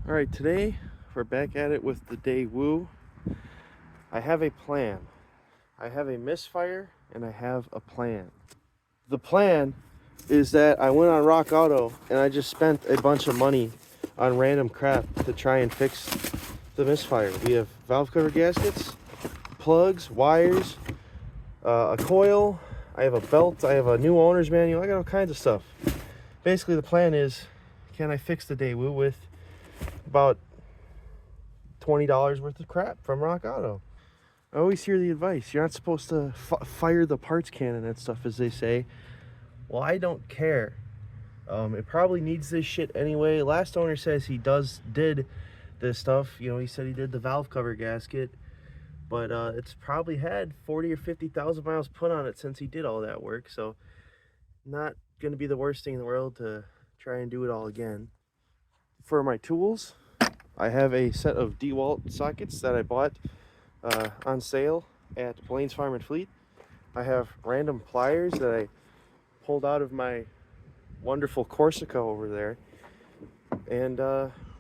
All right, today we're back at it with the Daewoo. I have a plan. I have a misfire and I have a plan. The plan is that I went on Rock Auto and I just spent a bunch of money on random crap to try and fix the misfire. We have valve cover gaskets, plugs, wires, a coil. I have a belt. I have a new owner's manual. I got all kinds of stuff. Basically, the plan is, can I fix the Daewoo with about $20 worth of crap from Rock Auto? I always hear the advice, you're not supposed to fire the parts cannon and stuff, as they say. Well, I don't care. It probably needs this shit anyway. Last owner says he did this stuff. You know, he said he did the valve cover gasket, but it's probably had 40 or 50,000 miles put on it since he did all that work. So not going to be the worst thing in the world to try and do it all again. For my tools, I have a set of DeWalt sockets that I bought on sale at Blaine's Farm and Fleet. I have random pliers that I pulled out of my wonderful Corsica over there, and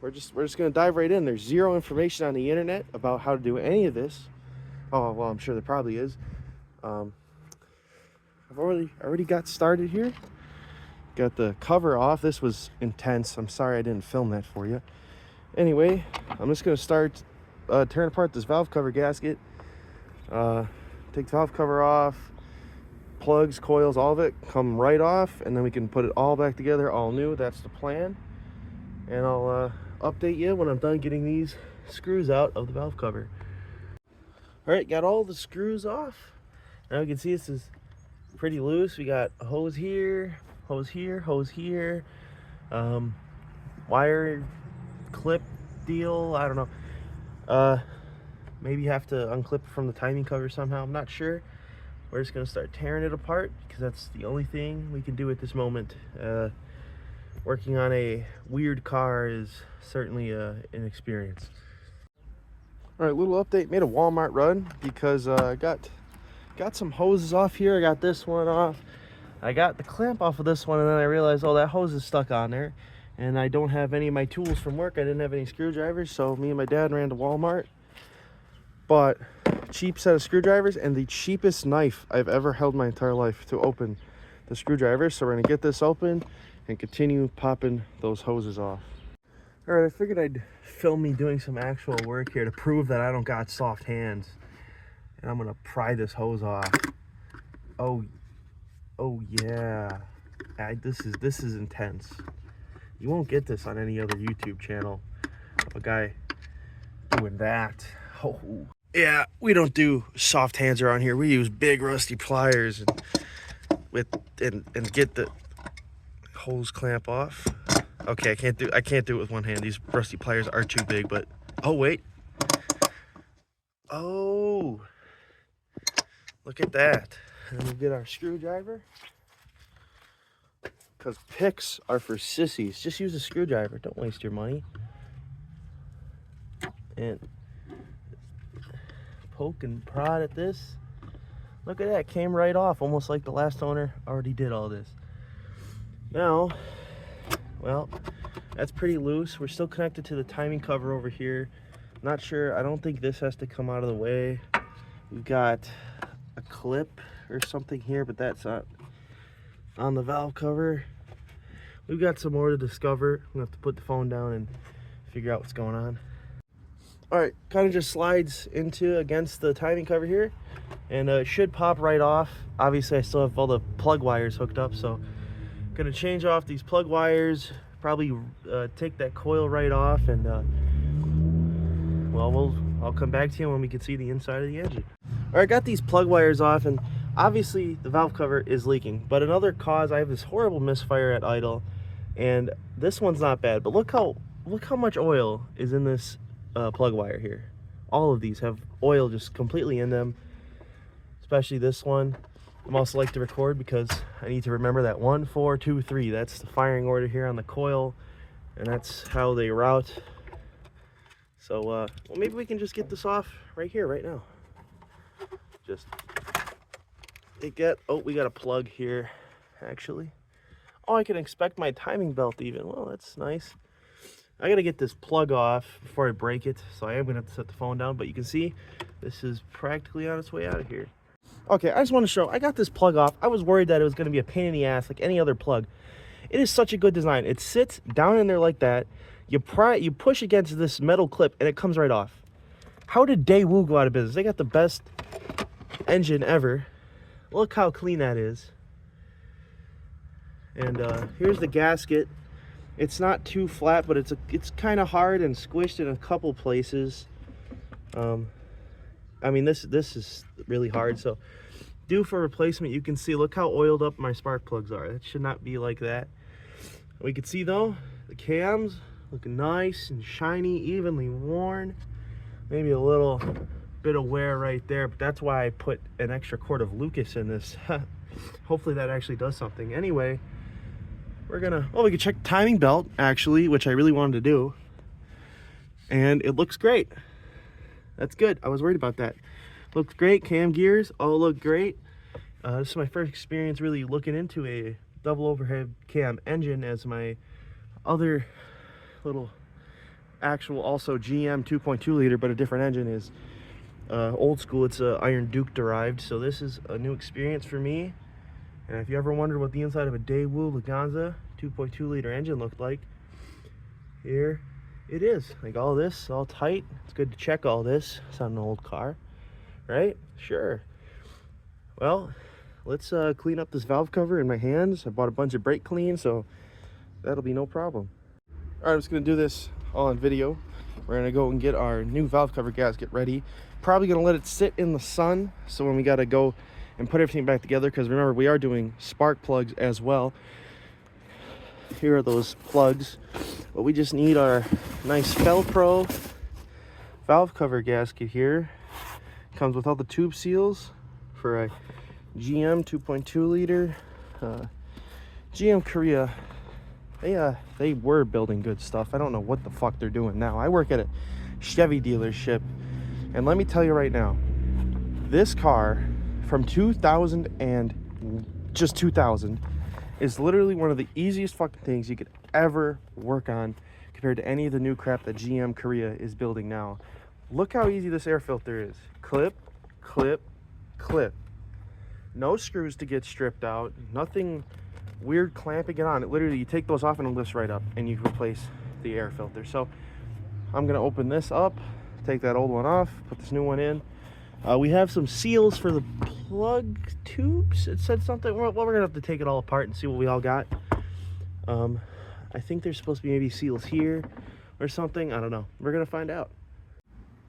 we're just gonna dive right in. There's zero information on the internet about how to do any of this. Oh well, I'm sure there probably is. I've already got started here. Got the cover off. This was intense. I'm sorry I didn't film that for you. Anyway, I'm just gonna start tearing apart this valve cover gasket. Take the valve cover off, plugs, coils, all of it come right off, and then we can put it all back together all new. That's the plan, and I'll update you when I'm done getting these screws out of the valve cover. All right, got all the screws off. Now you can see this is pretty loose. We got a hose here, hose here, hose here, wire clip deal, I don't know. Maybe have to unclip it from the timing cover somehow, I'm not sure. We're just gonna start tearing it apart because that's the only thing we can do at this moment. Working on a weird car is certainly an experience. All right, little update. Made a Walmart run because I got some hoses off here. I got this one off. I got the clamp off of this one, and then I realized, oh, that hose is stuck on there, and I don't have any of my tools from work. I didn't have any screwdrivers, so me and my dad ran to Walmart, bought a cheap set of screwdrivers and the cheapest knife I've ever held my entire life to open the screwdrivers. So we're gonna get this open and continue popping those hoses off. All right, I figured I'd film me doing some actual work here to prove that I don't got soft hands. And I'm gonna pry this hose off. Oh yeah. This is intense. You won't get this on any other YouTube channel of a guy doing that. Oh yeah, we don't do soft hands around here. We use big rusty pliers and get the hose clamp off. Okay, I can't do it with one hand. These rusty pliers are too big, but oh wait. Oh, look at that. And we'll get our screwdriver. Because picks are for sissies. Just use a screwdriver. Don't waste your money. And poke and prod at this. Look at that. Came right off. Almost like the last owner already did all this. Now, well, that's pretty loose. We're still connected to the timing cover over here. Not sure. I don't think this has to come out of the way. We've got a clip or something here, but that's not on the valve cover. We've got some more to discover. I'm gonna have to put the phone down and figure out what's going on. All right, kind of just slides against the timing cover here, and it should pop right off. Obviously, I still have all the plug wires hooked up, so I'm gonna change off these plug wires, probably take that coil right off, and well, I'll come back to you when we can see the inside of the engine. All right, got these plug wires off, and obviously the valve cover is leaking, but another cause, I have this horrible misfire at idle, and this one's not bad, but look how much oil is in this plug wire here. All of these have oil just completely in them, especially this one. I'm also like to record because I need to remember that 1, 4, 2, 3. That's the firing order here on the coil, and that's how they route. So well, maybe we can just get this off right here, right now. Just we got a plug here, actually. Oh, I can inspect my timing belt even. Well, that's nice. I gotta get this plug off before I break it, so I am gonna have to set the phone down, but you can see this is practically on its way out of here. Okay, I just want to show, I got this plug off. I was worried that it was gonna be a pain in the ass like any other plug. It is such a good design. It sits down in there like that. You push against this metal clip and it comes right off. How did Daewoo go out of business? They got the best engine ever. Look how clean that is. And here's the gasket. It's not too flat, but it's kind of hard and squished in a couple places. I mean, this is really hard, so due for replacement. You can see, look how oiled up my spark plugs are. It should not be like that. We can see though, the cams looking nice and shiny, evenly worn. Maybe a little bit of wear right there, but that's why I put an extra quart of Lucas in this. Hopefully that actually does something. Anyway, we're gonna, oh, we can check the timing belt actually, which I really wanted to do, and it looks great. That's good. I was worried about that. Looks great. Cam gears all look great. This is my first experience really looking into a double overhead cam engine, as my other little actual also GM 2.2 liter, but a different engine, is old school. It's Iron Duke derived, so this is a new experience for me. And if you ever wondered what the inside of a Daewoo Laganza 2.2 liter engine looked like, here it is. Like all this, all tight. It's good to check all this. It's not an old car, right? Sure. Well, let's clean up this valve cover in my hands. I bought a bunch of brake clean, so that'll be no problem. All right, I'm just gonna do this all on video. We're gonna go and get our new valve cover gasket ready. Probably gonna let it sit in the sun, so when we gotta go and put everything back together, because remember, we are doing spark plugs as well. Here are those plugs, but we just need our nice Velcro valve cover gasket here. Comes with all the tube seals for a GM 2.2 liter. GM Korea, they were building good stuff. I don't know what the fuck they're doing now. I work at a Chevy dealership, and let me tell you right now, this car from 2000 and just 2000 is literally one of the easiest fucking things you could ever work on compared to any of the new crap that GM Korea is building now. Look how easy this air filter is. Clip, clip, clip. No screws to get stripped out. Nothing weird clamping it on. It literally, you take those off and it lifts right up and you can replace the air filter. So I'm gonna open this up, take that old one off, put this new one in. We have some seals for the plug tubes. It said something. Well, we're gonna have to take it all apart and see what we all got. I think there's supposed to be maybe seals here or something. I don't know. We're gonna find out.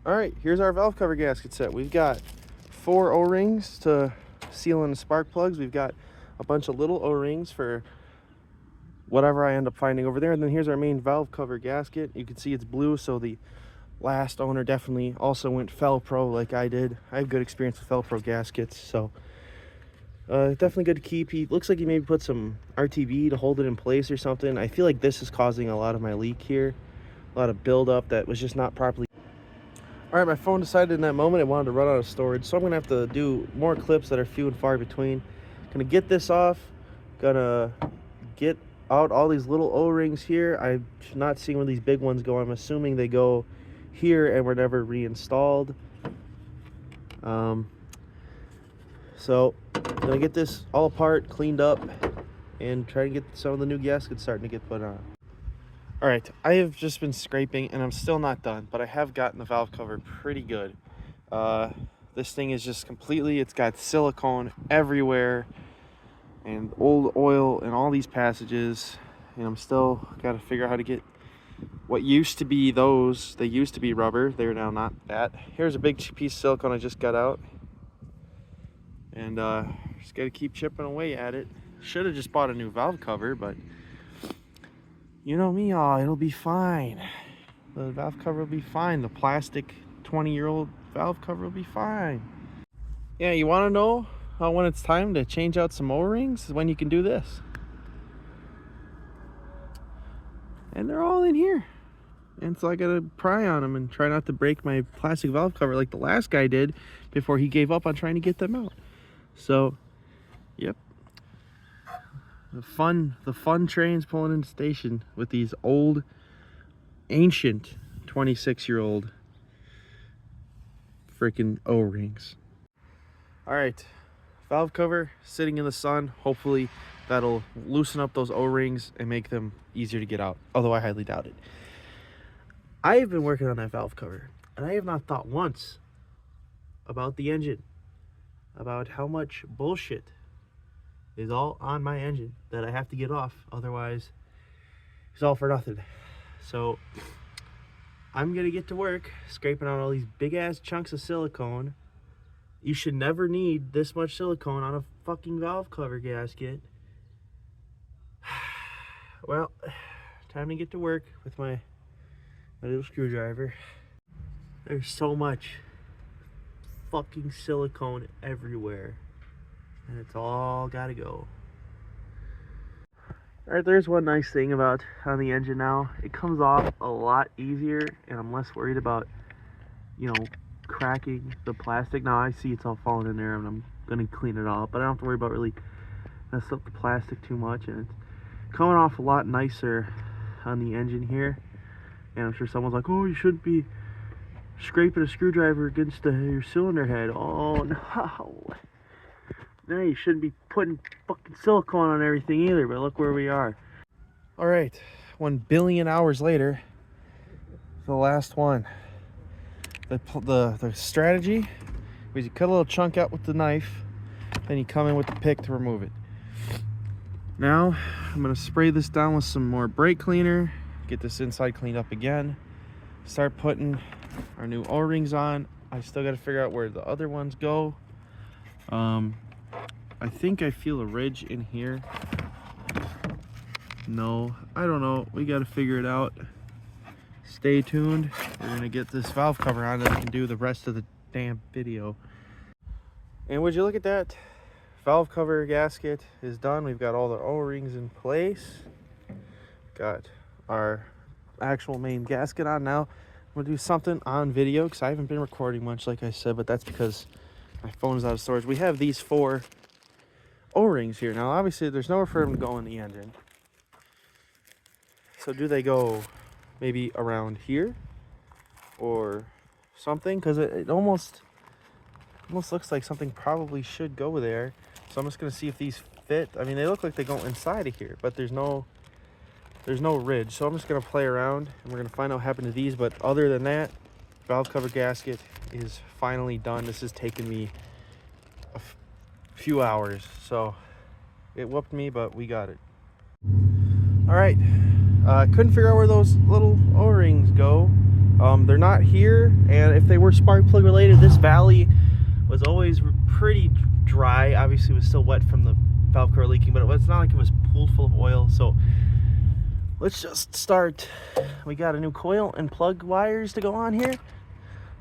All right, here's our valve cover gasket set. We've got 4 O-rings to seal in the spark plugs. We've got a bunch of little O-rings for whatever I end up finding over there. And then here's our main valve cover gasket. You can see it's blue, so the last owner definitely also went Velcro like I did. I have good experience with Velcro gaskets, so definitely good to keep. He looks like he maybe put some RTV to hold it in place or something. I feel like this is causing a lot of my leak here, a lot of buildup that was just not properly. All right, my phone decided in that moment it wanted to run out of storage, so I'm gonna have to do more clips that are few and far between. Gonna get this off, gonna get out all these little O-rings here. I'm not seeing where these big ones go. I'm assuming they go here and were never reinstalled. So I'm gonna get this all apart, cleaned up, and try to get some of the new gaskets starting to get put on. All right, I have just been scraping and I'm still not done, but I have gotten the valve cover pretty good. This thing is just completely, it's got silicone everywhere and old oil in all these passages, and I'm still got to figure out how to get what used to be those. They used to be rubber, they're now not that. Here's a big piece of silicone I just got out, and just got to keep chipping away at it. Should have just bought a new valve cover, but you know me, it'll be fine. The valve cover will be fine. The plastic 20-year-old valve cover will be fine. Yeah, you want to know when it's time to change out some O-rings? When you can do this. And they're all in here. And so I gotta pry on them and try not to break my plastic valve cover like the last guy did before he gave up on trying to get them out. So, yep. The fun train's pulling into station with these old ancient 26-year-old freaking O-rings. All right, valve cover sitting in the sun. Hopefully that'll loosen up those O-rings and make them easier to get out, although I highly doubt it. I have been working on that valve cover, and I have not thought once about the engine, about how much bullshit is all on my engine that I have to get off, otherwise it's all for nothing. So I'm gonna get to work scraping out all these big ass chunks of silicone. You should never need this much silicone on a fucking valve cover gasket. Well, time to get to work with my little screwdriver. There's so much fucking silicone everywhere, and it's all gotta go. Alright, there's one nice thing about on the engine now. It comes off a lot easier, and I'm less worried about, you know, cracking the plastic. Now I see it's all falling in there, and I'm gonna clean it all up, but I don't have to worry about really messing up the plastic too much, and it's coming off a lot nicer on the engine here. And I'm sure someone's like, oh, you shouldn't be scraping a screwdriver against your cylinder head. Oh no. No, you shouldn't be putting fucking silicone on everything either, but look where we are. All right, 1 billion hours later, the last one. The strategy was you cut a little chunk out with the knife, then you come in with the pick to remove it. Now, I'm gonna spray this down with some more brake cleaner, get this inside cleaned up again, start putting our new O-rings on. I still gotta figure out where the other ones go. I think I feel a ridge in here. No, I don't know. We got to figure it out. Stay tuned. We're going to get this valve cover on and we can do the rest of the damn video. And would you look at that? Valve cover gasket is done. We've got all the O-rings in place. Got our actual main gasket on now. I'm going to do something on video because I haven't been recording much, like I said, but that's because my phone is out of storage. We have these 4 O-rings here. Now, obviously, there's nowhere for them to go in the engine. So do they go maybe around here or something? Because it almost looks like something probably should go there. So I'm just going to see if these fit. I mean, they look like they go inside of here, but there's no ridge. So I'm just going to play around, and we're going to find out what happened to these. But other than that, valve cover gasket is finally done. This has taken me a few hours, so it whooped me, but we got it. All right, couldn't figure out where those little O-rings go. They're not here, and if they were spark plug related, this valley was always pretty dry. Obviously it was still wet from the valve cover leaking, but it's not like it was pooled full of oil. So let's just start. We got a new coil and plug wires to go on here,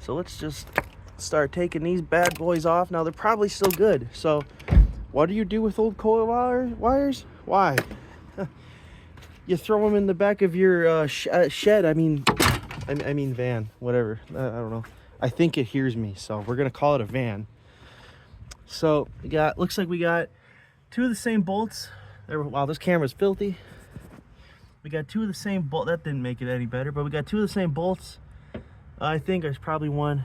so let's just start taking these bad boys off. Now they're probably still good, so what do you do with old coil wires? Why? You throw them in the back of your shed. I mean van, whatever. I don't know. I think it hears me, so we're gonna call it a van. So we got, looks like we got 2 of the same bolts. Wow, this camera's filthy. We got 2 of the same bolt. That didn't make it any better, but we got 2 of the same bolts. I think there's probably one.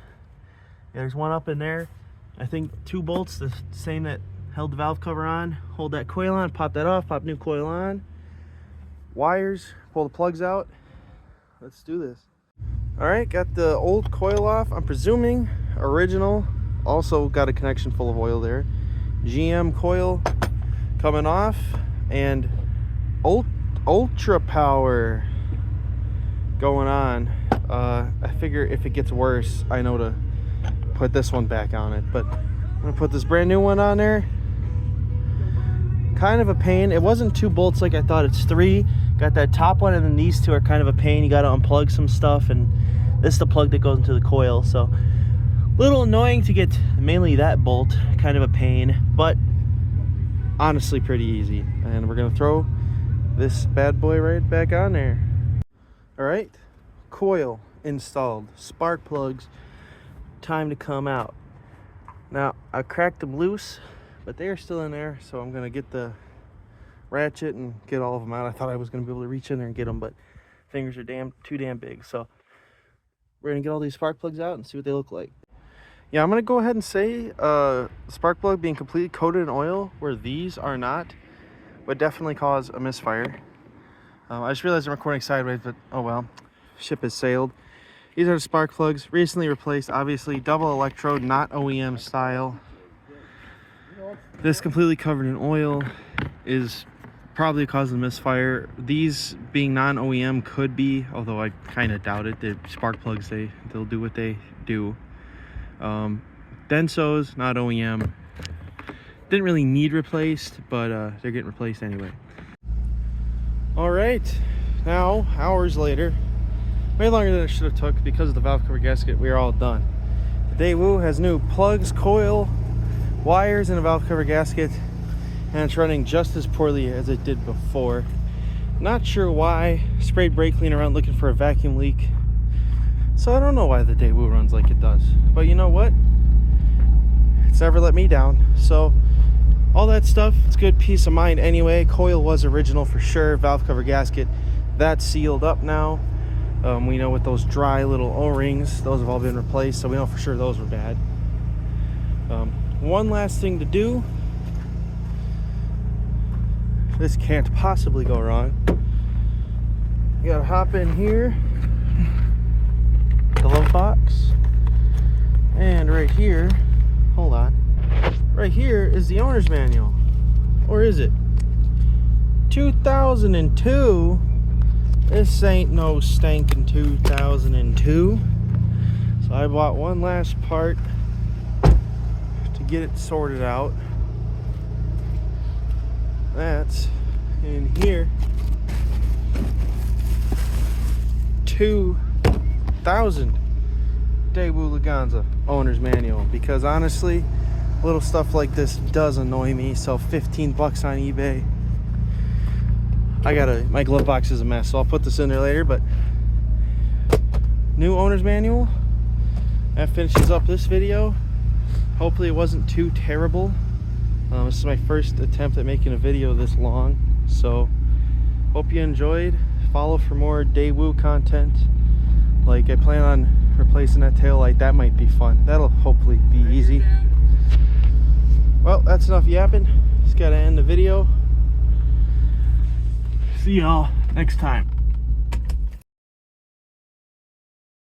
Yeah, there's one up in there. I think 2 bolts, the same that held the valve cover on. Hold that coil on, pop that off, pop new coil on. Wires, pull the plugs out. Let's do this. All right, got the old coil off. I'm presuming original. Also got a connection full of oil there. GM coil coming off, and ultra power going on. I figure if it gets worse, I know to put this one back on it, but I'm gonna put this brand new one on there. Kind of a pain. It wasn't 2 bolts like I thought. It's 3. Got that top one, and then these 2 are kind of a pain. You got to unplug some stuff, and this is the plug that goes into the coil. So a little annoying to get mainly that bolt. Kind of a pain, but honestly pretty easy. And we're gonna throw this bad boy right back on there. All right, coil installed, spark plugs, time to come out. Now I cracked them loose, but they are still in there, so I'm gonna get the ratchet and get all of them out. I thought I was gonna be able to reach in there and get them, but fingers are too damn big. So we're gonna get all these spark plugs out and see what they look like. Yeah, I'm gonna go ahead and say spark plug being completely coated in oil where these are not would definitely cause a misfire. I just realized I'm recording sideways, but oh well, ship has sailed. These are the spark plugs, recently replaced, obviously double electrode, not OEM style. This completely covered in oil is probably causing misfire. These being non-OEM could be, although I kind of doubt it. The spark plugs, they'll do what they do. Densos, not OEM. Didn't really need replaced, but they're getting replaced anyway. All right, now hours later, way longer than it should have took because of the valve cover gasket. We are all done. The Daewoo has new plugs, coil, wires, and a valve cover gasket, and it's running just as poorly as it did before. Not sure why. Sprayed brake cleaner around looking for a vacuum leak. So I don't know why the Daewoo runs like it does. But you know what? It's never let me down. So all that stuff, it's good peace of mind anyway. Coil was original for sure. Valve cover gasket, that's sealed up now. We know with those dry little O-rings, those have all been replaced, so we know for sure those were bad. One last thing to do. This can't possibly go wrong. You gotta hop in here, glove box, and right here, hold on, right here is the owner's manual. Or is it 2002? This ain't no stankin' 2002. So I bought one last part to get it sorted out. That's in here. 2000 Daewoo Laganza owner's manual. Because honestly, little stuff like this does annoy me. So 15 bucks on eBay. My glove box is a mess, so I'll put this in there later. But new owner's manual. That finishes up this video. Hopefully it wasn't too terrible. This is my first attempt at making a video this long, so hope you enjoyed. Follow for more Daewoo content. Like, I plan on replacing that tail light. That might be fun. That'll hopefully be easy. Well, that's enough yapping. Just gotta end the video. See y'all next time.